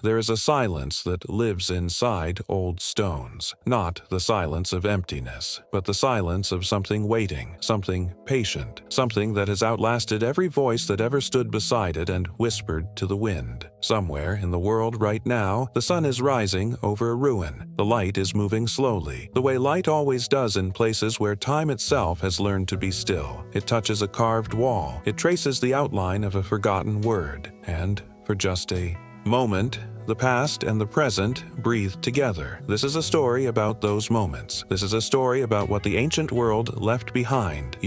There is a silence that lives inside old stones. Not the silence of emptiness, but the silence of something waiting, something patient, something that has outlasted every voice that ever stood beside it and whispered to the wind. Somewhere in the world right now, the sun is rising over a ruin. The light is moving slowly, the way light always does in places where time itself has learned to be still. It touches a carved wall. It traces the outline of a forgotten word. And for just a moment, the past and the present breathe together. This is a story about those moments. This is a story about what the ancient world left behind.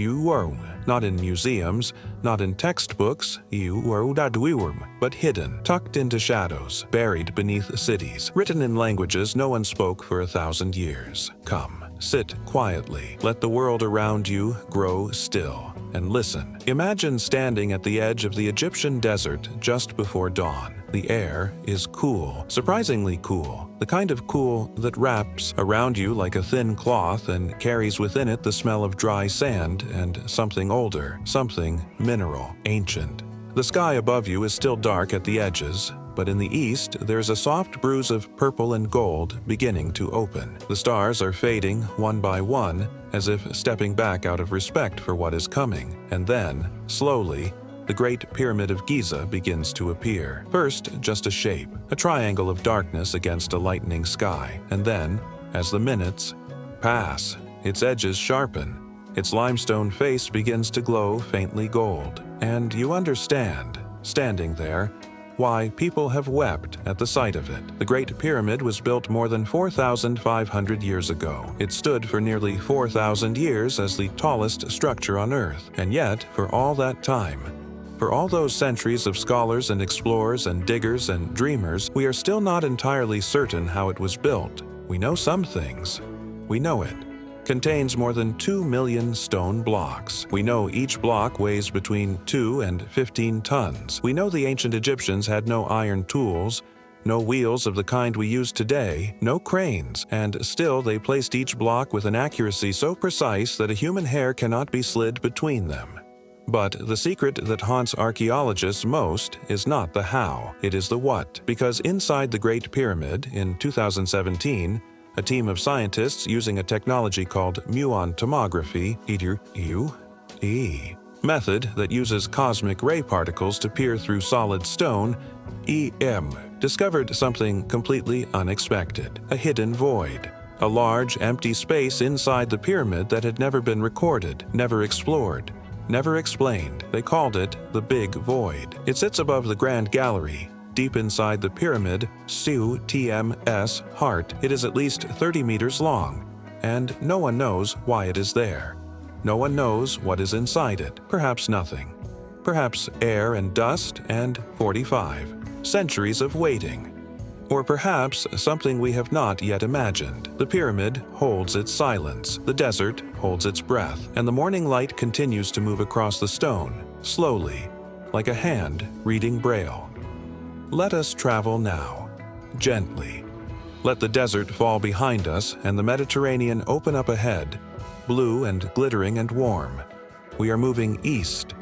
Not in museums, not in textbooks, but hidden, tucked into shadows, buried beneath cities, written in languages no one spoke for 1,000 years. Come, sit quietly. Let the world around you grow still. And listen. Imagine standing at the edge of the Egyptian desert just before dawn. The air is cool, surprisingly cool, the kind of cool that wraps around you like a thin cloth and carries within it the smell of dry sand and something older, something mineral, ancient. The sky above you is still dark at the edges, but in the east there's a soft bruise of purple and gold beginning to open. The stars are fading one by one, as if stepping back out of respect for what is coming. And then, slowly, the Great Pyramid of Giza begins to appear. First, just a shape, a triangle of darkness against a lightening sky. And then, as the minutes pass, its edges sharpen. Its limestone face begins to glow faintly gold. And you understand, standing there, why people have wept at the sight of it. The Great Pyramid was built more than 4,500 years ago. It stood for nearly 4,000 years as the tallest structure on Earth. And yet, for all that time, for all those centuries of scholars and explorers and diggers and dreamers, we are still not entirely certain how it was built. We know some things. We know it contains more than 2 million stone blocks. We know each block weighs between 2 and 15 tons. We know the ancient Egyptians had no iron tools, no wheels of the kind we use today, no cranes, and still they placed each block with an accuracy so precise that a human hair cannot be slid between them. But the secret that haunts archaeologists most is not the how, it is the what. Because inside the Great Pyramid, in 2017, a team of scientists using a technology called muon tomography method that uses cosmic ray particles to peer through solid stone, discovered something completely unexpected, a hidden void. A large, empty space inside the pyramid that had never been recorded, never explored, never explained. They called it the Big Void. It sits above the Grand Gallery, deep inside the pyramid, TMS heart. It is at least 30 meters long, and no one knows why it is there. No one knows what is inside it. Perhaps nothing. Perhaps air and dust and 45 centuries of waiting. Or perhaps something we have not yet imagined. The pyramid holds its silence, the desert holds its breath, and the morning light continues to move across the stone, slowly, like a hand reading Braille. Let us travel now, gently. Let the desert fall behind us and the Mediterranean open up ahead, blue and glittering and warm. We are moving east,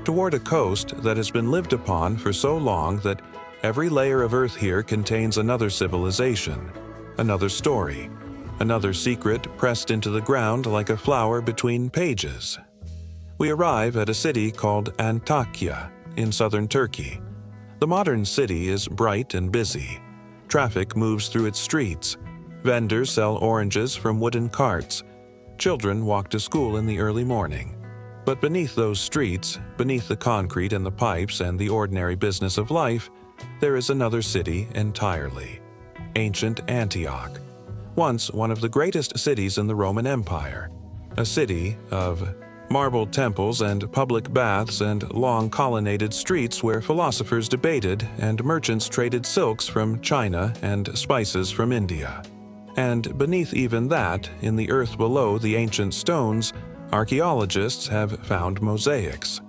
toward a coast that has been lived upon for so long that every layer of earth here contains another civilization, another story, another secret pressed into the ground like a flower between pages. We arrive at a city called Antakya in southern Turkey. The modern city is bright and busy. Traffic moves through its streets. Vendors sell oranges from wooden carts. Children walk to school in the early morning. But beneath those streets, beneath the concrete and the pipes and the ordinary business of life, there is another city entirely. Ancient Antioch, once one of the greatest cities in the Roman Empire. A city of marble temples and public baths and long colonnaded streets where philosophers debated and merchants traded silks from China and spices from India. And beneath even that, in the earth below the ancient stones, archaeologists have found mosaics.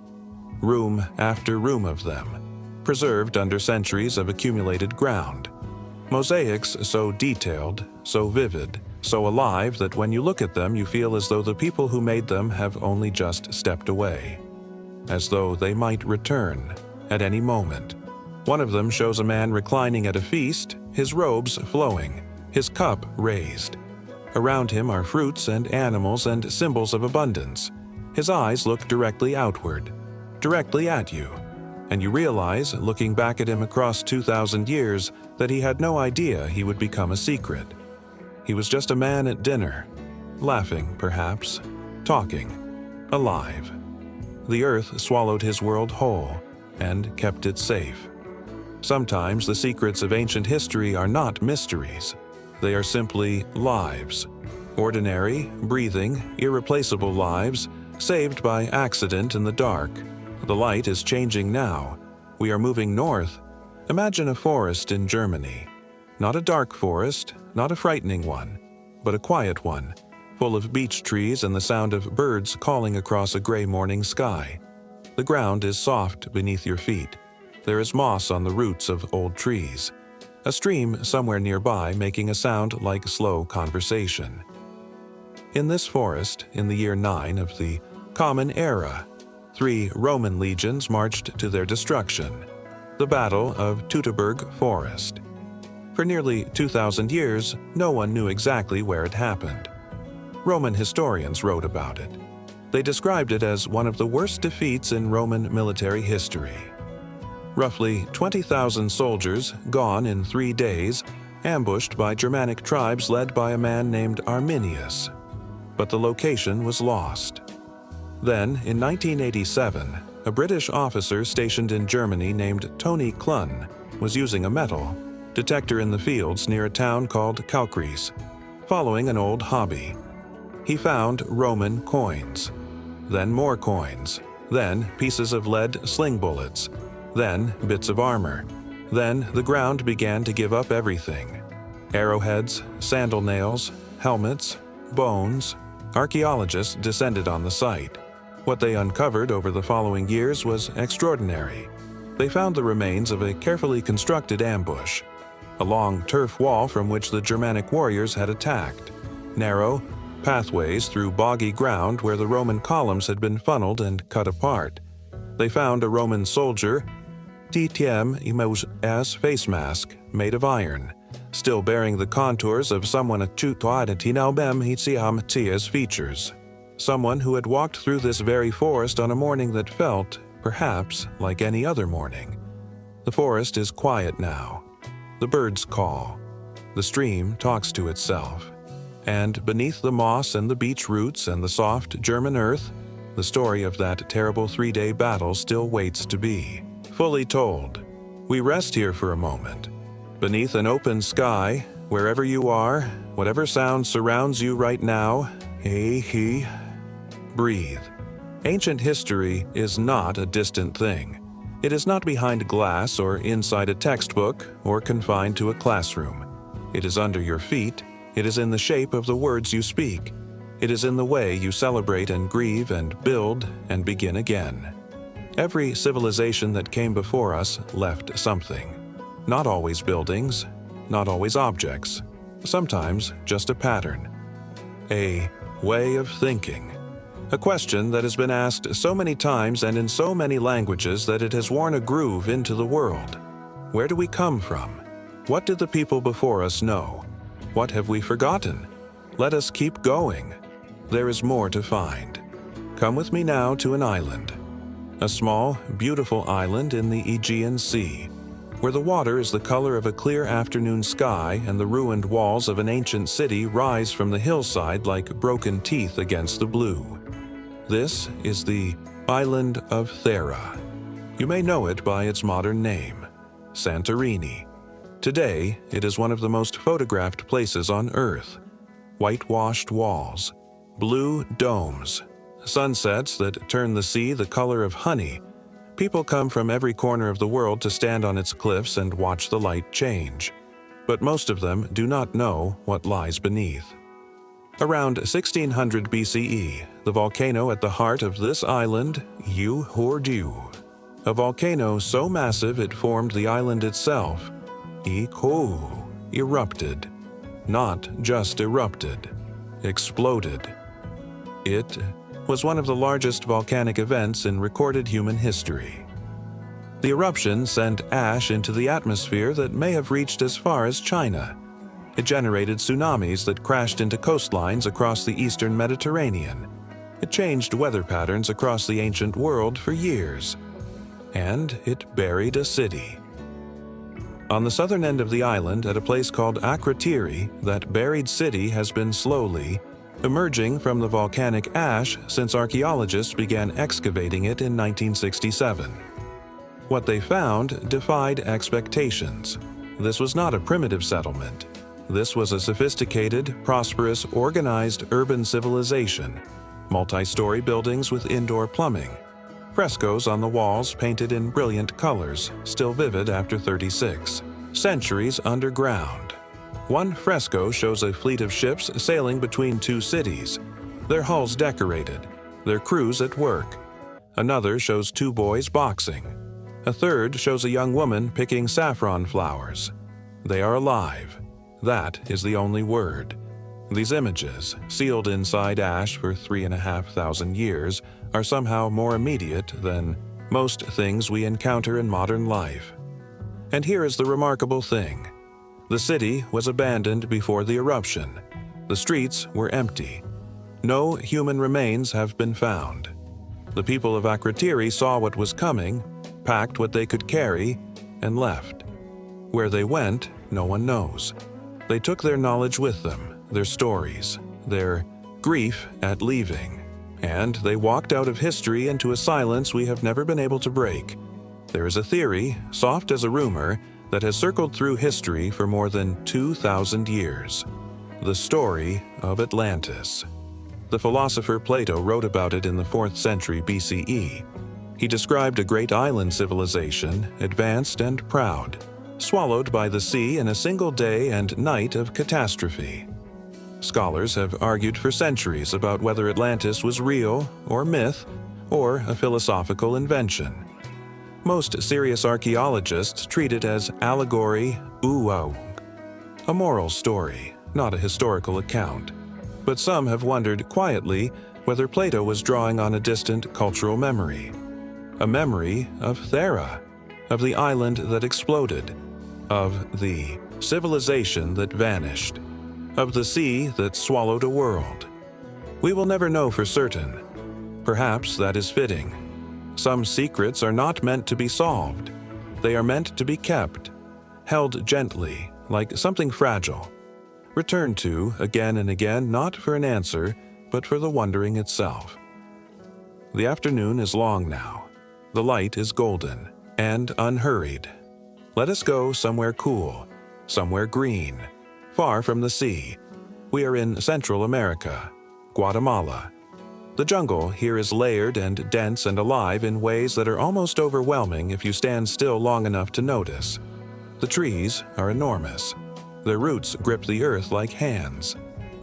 Room after room of them, preserved under centuries of accumulated ground. Mosaics so detailed, so vivid, so alive that when you look at them you feel as though the people who made them have only just stepped away. As though they might return at any moment. One of them shows a man reclining at a feast, his robes flowing, his cup raised. Around him are fruits and animals and symbols of abundance. His eyes look directly outward, directly at you, and you realize, looking back at him across 2,000 years, that he had no idea he would become a secret. He was just a man at dinner, laughing, perhaps, talking, alive. The earth swallowed his world whole and kept it safe. Sometimes the secrets of ancient history are not mysteries. They are simply lives. Ordinary, breathing, irreplaceable lives, saved by accident in the dark. The light is changing now. We are moving north. Imagine a forest in Germany. Not a dark forest, not a frightening one, but a quiet one, full of beech trees and the sound of birds calling across a gray morning sky. The ground is soft beneath your feet. There is moss on the roots of old trees. A stream somewhere nearby making a sound like slow conversation. In this forest, in the year 9 of the Common Era, 3 Roman legions marched to their destruction, the Battle of Teutoburg Forest. For nearly 2,000 years, no one knew exactly where it happened. Roman historians wrote about it. They described it as one of the worst defeats in Roman military history. Roughly 20,000 soldiers gone in 3 days, ambushed by Germanic tribes led by a man named Arminius. But the location was lost. Then, in 1987, a British officer stationed in Germany named Tony Clun was using a metal detector in the fields near a town called Kalkries, following an old hobby. He found Roman coins, then more coins, then pieces of lead sling bullets, then bits of armor. Then the ground began to give up everything. Arrowheads, sandal nails, helmets, bones. Archaeologists descended on the site. What they uncovered over the following years was extraordinary. They found the remains of a carefully constructed ambush, a long turf wall from which the Germanic warriors had attacked, narrow pathways through boggy ground where the Roman columns had been funneled and cut apart. They found a Roman soldier, as face mask made of iron, still bearing the contours of someone Tia's features. Someone who had walked through this very forest on a morning that felt, perhaps, like any other morning. The forest is quiet now. The birds call. The stream talks to itself. And beneath the moss and the beech roots and the soft German earth, the story of that terrible 3-day battle still waits to be fully told. We rest here for a moment. Beneath an open sky, wherever you are, whatever sound surrounds you right now, breathe. Ancient history is not a distant thing. It is not behind glass or inside a textbook or confined to a classroom. It is under your feet. It is in the shape of the words you speak. It is in the way you celebrate and grieve and build and begin again. Every civilization that came before us left something. Not always buildings, not always objects, sometimes just a pattern. A way of thinking. A question that has been asked so many times and in so many languages that it has worn a groove into the world. Where do we come from? What did the people before us know? What have we forgotten? Let us keep going. There is more to find. Come with me now to an island. A small, beautiful island in the Aegean Sea, where the water is the color of a clear afternoon sky and the ruined walls of an ancient city rise from the hillside like broken teeth against the blue. This is the island of Thera. You may know it by its modern name, Santorini. Today, it is one of the most photographed places on Earth. Whitewashed walls, blue domes, sunsets that turn the sea the color of honey. People come from every corner of the world to stand on its cliffs and watch the light change. But most of them do not know what lies beneath. Around 1600 BCE, the volcano at the heart of this island, Hordu. A volcano so massive it formed the island itself, erupted. Not just erupted, exploded. It was one of the largest volcanic events in recorded human history. The eruption sent ash into the atmosphere that may have reached as far as China. It generated tsunamis that crashed into coastlines across the eastern Mediterranean. It changed weather patterns across the ancient world for years. And it buried a city. On the southern end of the island, at a place called Akrotiri, that buried city has been slowly emerging from the volcanic ash since archaeologists began excavating it in 1967. What they found defied expectations. This was not a primitive settlement. This was a sophisticated, prosperous, organized urban civilization. Multi-story buildings with indoor plumbing. Frescoes on the walls painted in brilliant colors, still vivid after 36 centuries underground. One fresco shows a fleet of ships sailing between two cities, their hulls decorated, their crews at work. Another shows two boys boxing. A third shows a young woman picking saffron flowers. They are alive. That is the only word. These images, sealed inside ash for 3,500 years, are somehow more immediate than most things we encounter in modern life. And here is the remarkable thing. The city was abandoned before the eruption. The streets were empty. No human remains have been found. The people of Akrotiri saw what was coming, packed what they could carry, and left. Where they went, no one knows. They took their knowledge with them, their stories, their grief at leaving, and they walked out of history into a silence we have never been able to break. There is a theory, soft as a rumor, that has circled through history for more than 2,000 years. The story of Atlantis. The philosopher Plato wrote about it in the 4th century BCE. He described a great island civilization, advanced and proud, swallowed by the sea in a single day and night of catastrophe. Scholars have argued for centuries about whether Atlantis was real or myth or a philosophical invention. Most serious archaeologists treat it as allegory, a moral story, not a historical account. But some have wondered quietly whether Plato was drawing on a distant cultural memory. A memory of Thera, of the island that exploded, of the civilization that vanished, of the sea that swallowed a world. We will never know for certain. Perhaps that is fitting. Some secrets are not meant to be solved. They are meant to be kept, held gently, like something fragile, returned to again and again, not for an answer, but for the wondering itself. The afternoon is long now. The light is golden and unhurried. Let us go somewhere cool, somewhere green, far from the sea. We are in Central America, Guatemala. The jungle here is layered and dense and alive in ways that are almost overwhelming if you stand still long enough to notice. The trees are enormous. Their roots grip the earth like hands.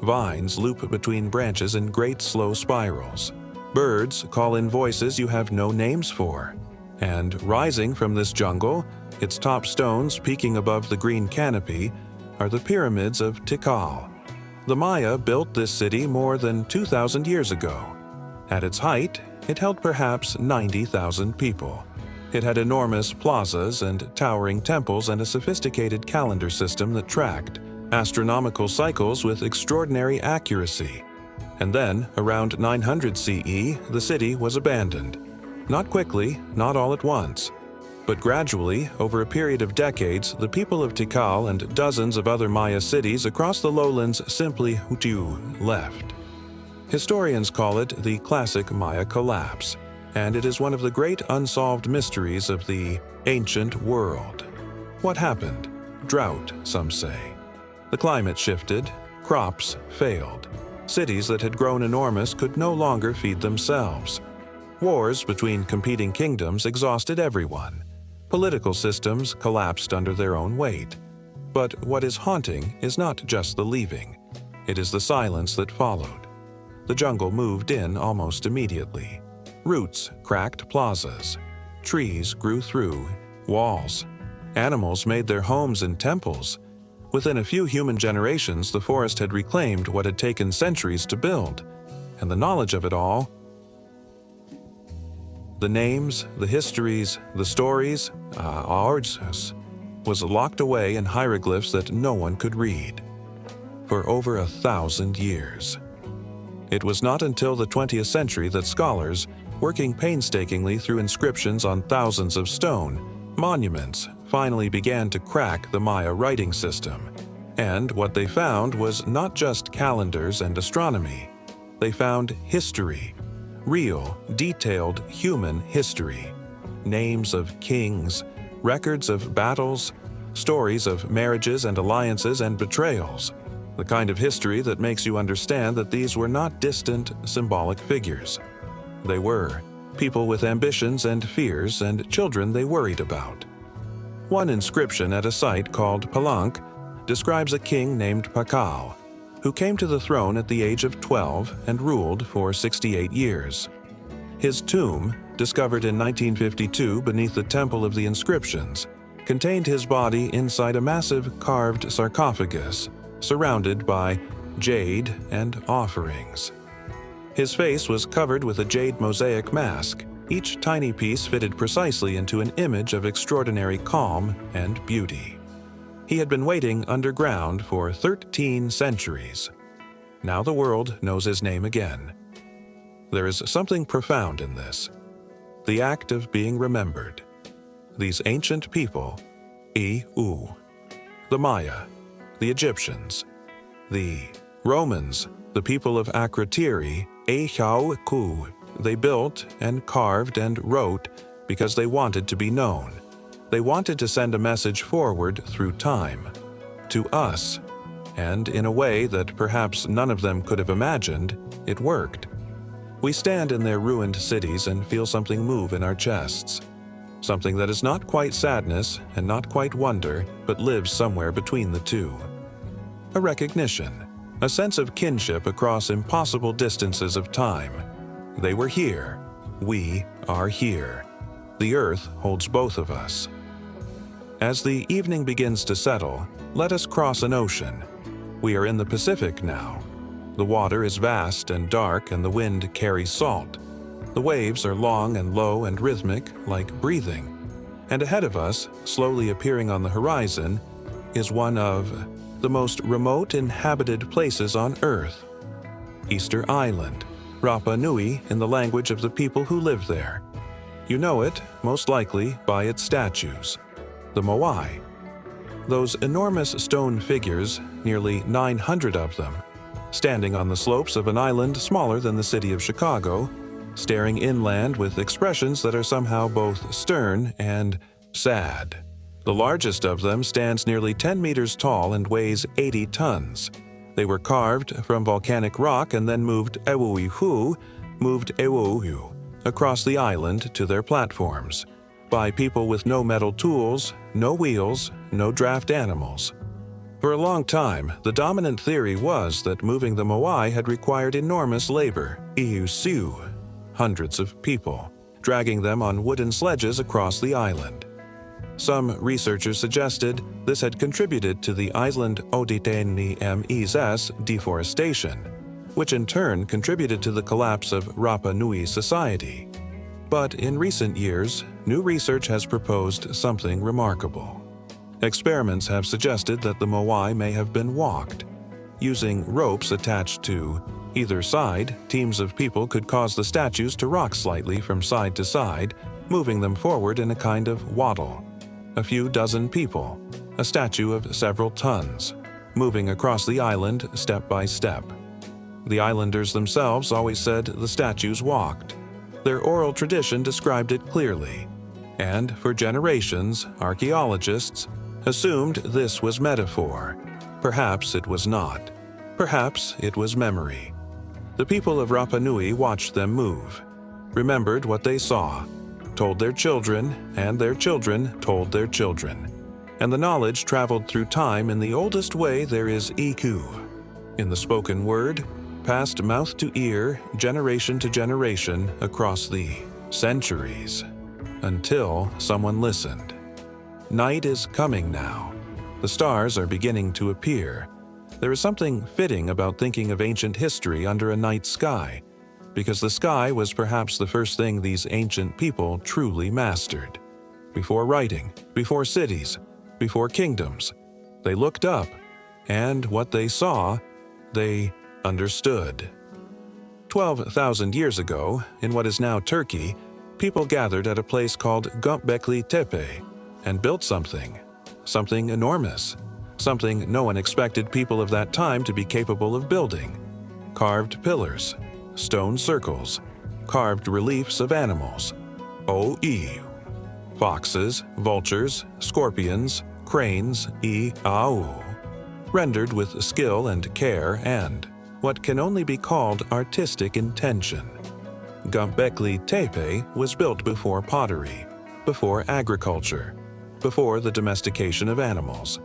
Vines loop between branches in great slow spirals. Birds call in voices you have no names for. And rising from this jungle, its top stones peeking above the green canopy, are the pyramids of Tikal. The Maya built this city more than 2,000 years ago. At its height, it held perhaps 90,000 people. It had enormous plazas and towering temples and a sophisticated calendar system that tracked astronomical cycles with extraordinary accuracy. And then, around 900 CE, the city was abandoned. Not quickly, not all at once. But gradually, over a period of decades, the people of Tikal and dozens of other Maya cities across the lowlands simply left. Historians call it the classic Maya collapse, and it is one of the great unsolved mysteries of the ancient world. What happened? Drought, some say. The climate shifted, crops failed. Cities that had grown enormous could no longer feed themselves. Wars between competing kingdoms exhausted everyone. Political systems collapsed under their own weight. But what is haunting is not just the leaving. It is the silence that followed. The jungle moved in almost immediately. Roots cracked plazas. Trees grew through walls. Animals made their homes in temples. Within a few human generations, the forest had reclaimed what had taken centuries to build. And the knowledge of it all The names, the histories, the stories, ours was locked away in hieroglyphs that no one could read. For over 1,000 years. It was not until the 20th century that scholars, working painstakingly through inscriptions on thousands of stone monuments, finally began to crack the Maya writing system. And what they found was not just calendars and astronomy. They found history, real, detailed human history. Names of kings, records of battles, stories of marriages and alliances and betrayals. The kind of history that makes you understand that these were not distant, symbolic figures. They were people with ambitions and fears and children they worried about. One inscription at a site called Palanque describes a king named Pakal, who came to the throne at the age of 12 and ruled for 68 years. His tomb, discovered in 1952 beneath the Temple of the Inscriptions, contained his body inside a massive carved sarcophagus, surrounded by jade and offerings. His face was covered with a jade mosaic mask, each tiny piece fitted precisely into an image of extraordinary calm and beauty. He had been waiting underground for 13 centuries. Now the world knows his name again. There is something profound in this. The act of being remembered. These ancient people, the Maya, the Egyptians, the Romans, the people of Akrotiri, they built and carved and wrote because they wanted to be known. They wanted to send a message forward through time, to us, and in a way that perhaps none of them could have imagined, it worked. We stand in their ruined cities and feel something move in our chests. Something that is not quite sadness and not quite wonder, but lives somewhere between the two. A recognition, a sense of kinship across impossible distances of time. They were here. We are here. The earth holds both of us. As the evening begins to settle, let us cross an ocean. We are in the Pacific now. The water is vast and dark, and the wind carries salt. The waves are long and low and rhythmic, like breathing. And ahead of us, slowly appearing on the horizon, is one of the most remote inhabited places on Earth. Easter Island, Rapa Nui in the language of the people who live there. You know it, most likely, by its statues, the Moai. Those enormous stone figures, nearly 900 of them, standing on the slopes of an island smaller than the city of Chicago, staring inland with expressions that are somehow both stern and sad. The largest of them stands nearly 10 meters tall and weighs 80 tons. They were carved from volcanic rock and then moved across the island to their platforms, by people with no metal tools, no wheels, no draft animals. For a long time, the dominant theory was that moving the Moai had required enormous labor, hundreds of people, dragging them on wooden sledges across the island. Some researchers suggested this had contributed to the island Oditeni-Mes deforestation, which in turn contributed to the collapse of Rapa Nui society. But in recent years, new research has proposed something remarkable. Experiments have suggested that the Moai may have been walked. Using ropes attached to either side, teams of people could cause the statues to rock slightly from side to side, moving them forward in a kind of waddle. A few dozen people, a statue of several tons, moving across the island step by step. The islanders themselves always said the statues walked. Their oral tradition described it clearly, and for generations, archaeologists assumed this was metaphor. Perhaps it was not. Perhaps it was memory. The people of Rapa Nui watched them move, remembered what they saw, told their children, and their children told their children. And the knowledge traveled through time in the oldest way there is iku. In the spoken word, passed mouth to ear, generation to generation, across the centuries, until someone listened. Night is coming now. The stars are beginning to appear. There is something fitting about thinking of ancient history under a night sky. because the sky was perhaps the first thing these ancient people truly mastered. Before writing, before cities, before kingdoms, they looked up, and what they saw, they understood. 12,000 years ago, in what is now Turkey, people gathered at a place called Göbekli Tepe and built something enormous, something no one expected people of that time to be capable of building. Carved pillars, stone circles, carved reliefs of animals, foxes, vultures, scorpions, cranes, rendered with skill and care and what can only be called artistic intention. Göbekli Tepe was built before pottery, before agriculture, before the domestication of animals,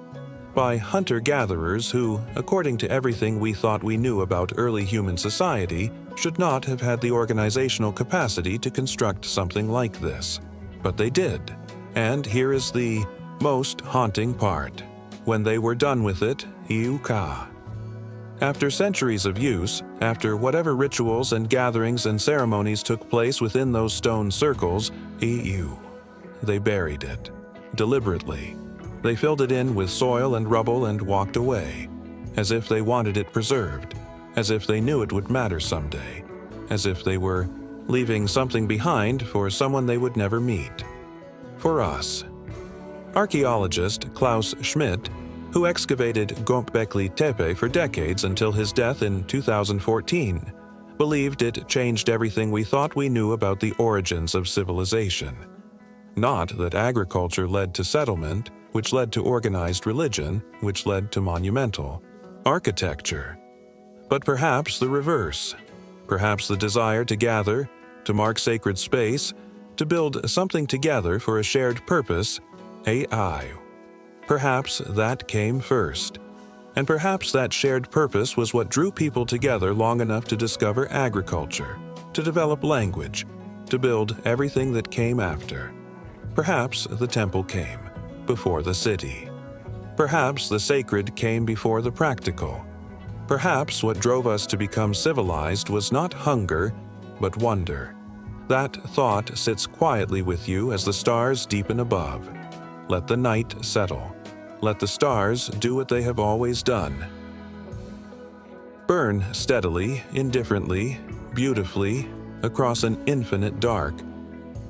by hunter-gatherers who, according to everything we thought we knew about early human society, should not have had the organizational capacity to construct something like this. But they did. And here is the most haunting part. When they were done with it, after centuries of use, after whatever rituals and gatherings and ceremonies took place within those stone circles, they buried it. Deliberately. They filled it in with soil and rubble and walked away, as if they wanted it preserved, as if they knew it would matter someday, as if they were leaving something behind for someone they would never meet. For us. Archaeologist Klaus Schmidt, who excavated Göbekli Tepe for decades until his death in 2014, believed it changed everything we thought we knew about the origins of civilization. Not that agriculture led to settlement, which led to organized religion, which led to monumental architecture, but perhaps the reverse. Perhaps the desire to gather, to mark sacred space, to build something together for a shared purpose, Perhaps that came first. And perhaps that shared purpose was what drew people together long enough to discover agriculture, to develop language, to build everything that came after. Perhaps the temple came before the city. Perhaps the sacred came before the practical. Perhaps what drove us to become civilized was not hunger, but wonder. That thought sits quietly with you as the stars deepen above. Let the night settle. Let the stars do what they have always done. Burn steadily, indifferently, beautifully, across an infinite dark.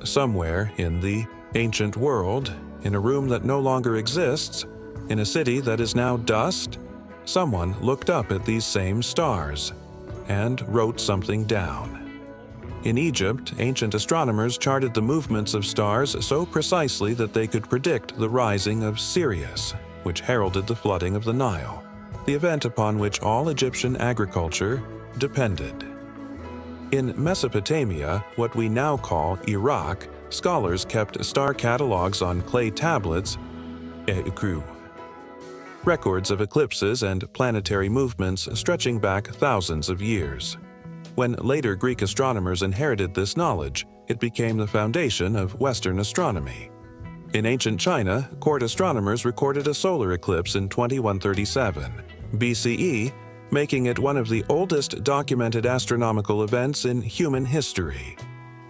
Somewhere in the ancient world, in a room that no longer exists, in a city that is now dust, someone looked up at these same stars and wrote something down. In Egypt, ancient astronomers charted the movements of stars so precisely that they could predict the rising of Sirius, which heralded the flooding of the Nile, the event upon which all Egyptian agriculture depended. In Mesopotamia, what we now call Iraq, scholars kept star catalogs on clay tablets, records of eclipses and planetary movements stretching back thousands of years. When later Greek astronomers inherited this knowledge, it became the foundation of Western astronomy. In ancient China, court astronomers recorded a solar eclipse in 2137 BCE, making it one of the oldest documented astronomical events in human history.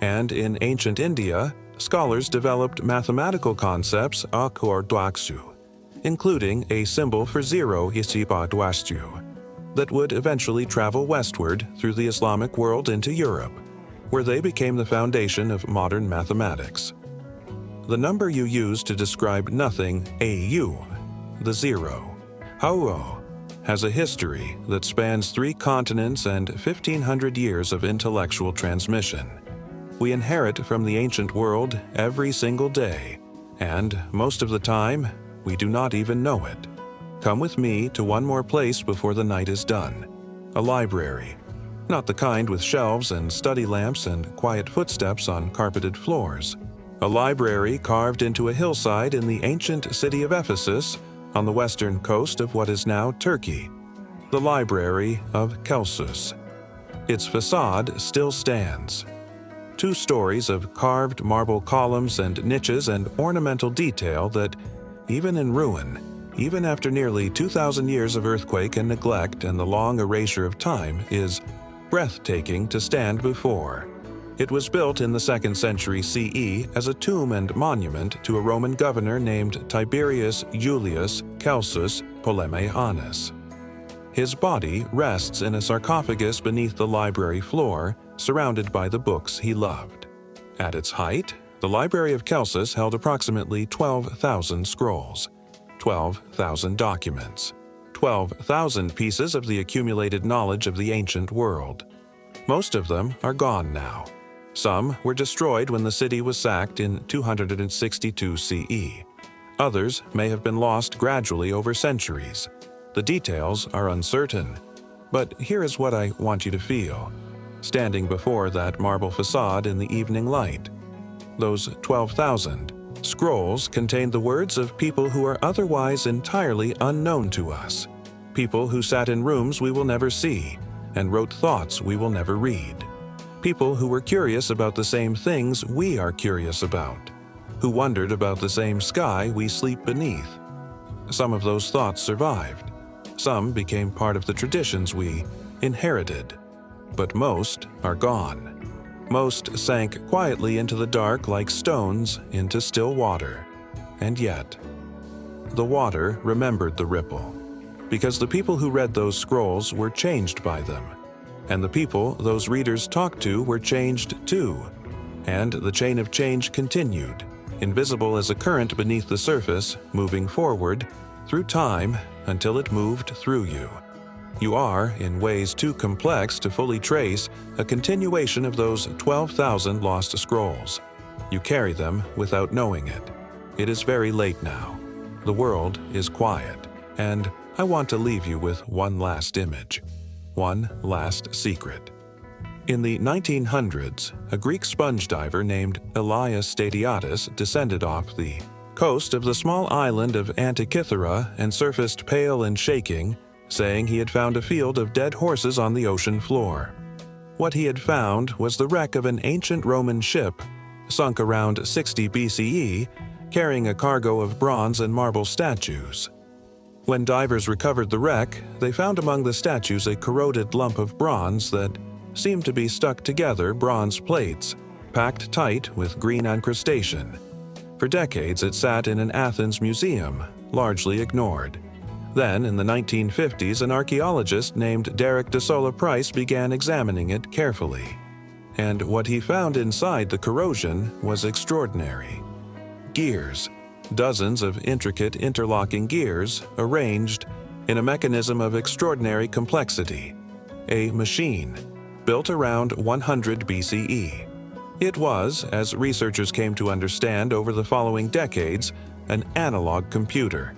And in ancient India, scholars developed mathematical concepts including a symbol for zero that would eventually travel westward through the Islamic world into Europe, where they became the foundation of modern mathematics. The number you use to describe nothing, the zero, has a history that spans 3 continents and 1,500 years of intellectual transmission. We inherit from the ancient world every single day, and most of the time, we do not even know it. Come with me to one more place before the night is done. A library. Not the kind with shelves and study lamps and quiet footsteps on carpeted floors. A library carved into a hillside in the ancient city of Ephesus on the western coast of what is now Turkey. The Library of Kelsus. Its facade still stands. 2 stories of carved marble columns and niches and ornamental detail that, even in ruin, even after nearly 2,000 years of earthquake and neglect and the long erasure of time, is breathtaking to stand before. It was built in the 2nd century CE as a tomb and monument to a Roman governor named Tiberius Julius Celsus Ptolemaios. His body rests in a sarcophagus beneath the library floor, surrounded by the books he loved. At its height, the Library of Celsus held approximately 12,000 scrolls, 12,000 documents, 12,000 pieces of the accumulated knowledge of the ancient world. Most of them are gone now. Some were destroyed when the city was sacked in 262 CE. Others may have been lost gradually over centuries. The details are uncertain. But here is what I want you to feel, standing before that marble facade in the evening light. Those 12,000 scrolls contain the words of people who are otherwise entirely unknown to us, people who sat in rooms we will never see and wrote thoughts we will never read. People who were curious about the same things we are curious about, who wondered about the same sky we sleep beneath. Some of those thoughts survived. Some became part of the traditions we inherited. But most are gone. Most sank quietly into the dark like stones into still water. And yet, the water remembered the ripple, because the people who read those scrolls were changed by them. And the people those readers talked to were changed too. And the chain of change continued, invisible as a current beneath the surface, moving forward, through time, until it moved through you. You are, in ways too complex to fully trace, a continuation of those 12,000 lost scrolls. You carry them without knowing it. It is very late now. The world is quiet. And I want to leave you with one last image. One last secret. In the 1900s, a Greek sponge diver named Elias Statiadis descended off the coast of the small island of Antikythera and surfaced pale and shaking, saying he had found a field of dead horses on the ocean floor. What he had found was the wreck of an ancient Roman ship, sunk around 60 BCE, carrying a cargo of bronze and marble statues. When divers recovered the wreck, they found among the statues a corroded lump of bronze that seemed to be stuck together bronze plates, packed tight with green incrustation. For decades it sat in an Athens museum, largely ignored. Then, in the 1950s, an archaeologist named Derek de Sola Price began examining it carefully. And what he found inside the corrosion was extraordinary. Gears. Dozens of intricate interlocking gears arranged in a mechanism of extraordinary complexity. A machine built around 100 BCE. It was, as researchers came to understand over the following decades, an analog computer,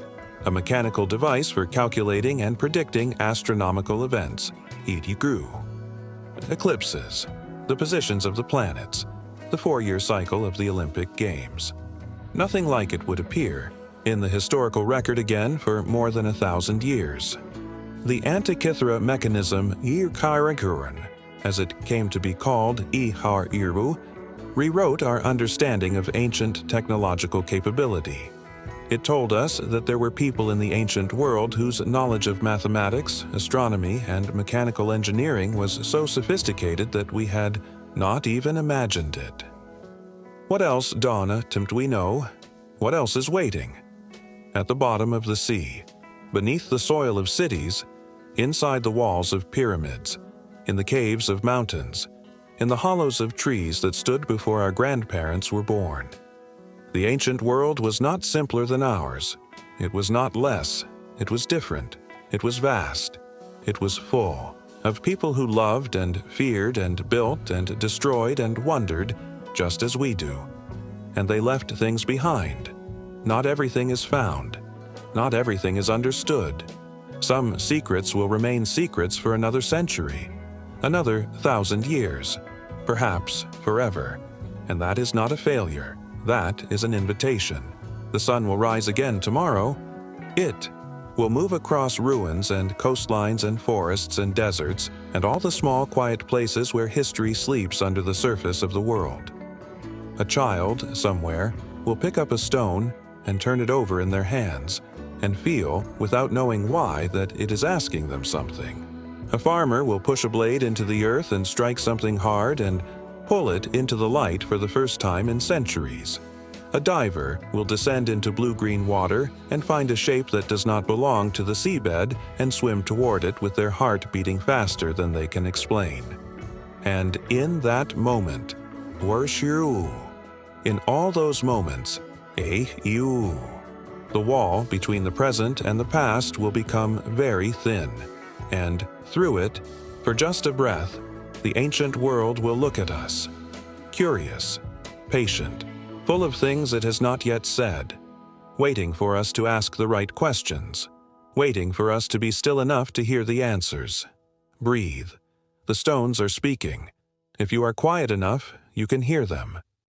a mechanical device for calculating and predicting astronomical events. It grew. Eclipses, the positions of the planets, the 4-year cycle of the Olympic Games. Nothing like it would appear in the historical record again for more than 1,000 years. The Antikythera mechanism Irkarikuran, as it came to be called Ihar-Irvu, rewrote our understanding of ancient technological capability. It told us that there were people in the ancient world whose knowledge of mathematics, astronomy, and mechanical engineering was so sophisticated that we had not even imagined it. What else, Donna, tempt we know? What else is waiting? At the bottom of the sea, beneath the soil of cities, inside the walls of pyramids, in the caves of mountains, in the hollows of trees that stood before our grandparents were born. The ancient world was not simpler than ours. It was not less. It was different. It was vast. It was full of people who loved and feared and built and destroyed and wondered, just as we do. And they left things behind. Not everything is found. Not everything is understood. Some secrets will remain secrets for another century, another 1,000 years, perhaps forever. And that is not a failure. That is an invitation. The sun will rise again tomorrow. It will move across ruins and coastlines and forests and deserts and all the small quiet places where history sleeps under the surface of the world. A child, somewhere, will pick up a stone and turn it over in their hands and feel, without knowing why, that it is asking them something. A farmer will push a blade into the earth and strike something hard and pull it into the light for the first time in centuries. A diver will descend into blue-green water and find a shape that does not belong to the seabed and swim toward it with their heart beating faster than they can explain. And in that moment, in all those moments, the wall between the present and the past will become very thin, and through it, for just a breath, the ancient world will look at us, curious, patient, full of things it has not yet said, waiting for us to ask the right questions, waiting for us to be still enough to hear the answers. Breathe. The stones are speaking. If you are quiet enough, you can hear them.